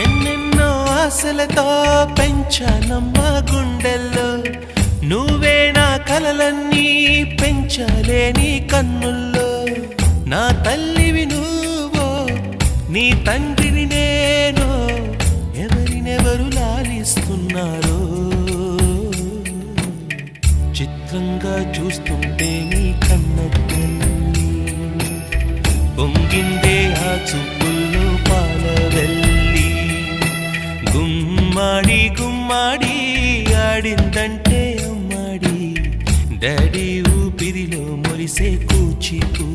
ఎన్నెన్నో ఆశలతో పెంచానమ్మ గుండెల్లో, నువ్వే నా కలలన్నీ పెంచాలే నీ కన్నుల్లో. నా తల్లివి నువ్వో, నీ తండ్రిని నేను, ఎవరినెవరు లాలిస్తున్నారో. చిత్రంగా చూస్తుంటే నీ కన్న తల్లి పొంగిందే ఆ చూపుల్లో పాలవెల్లి. గుమ్మాడి గుమ్మాడి ఆడిందంటే అమ్మాడి, డాడీ ఊపిరిలో మురిసే కూచిపూడి.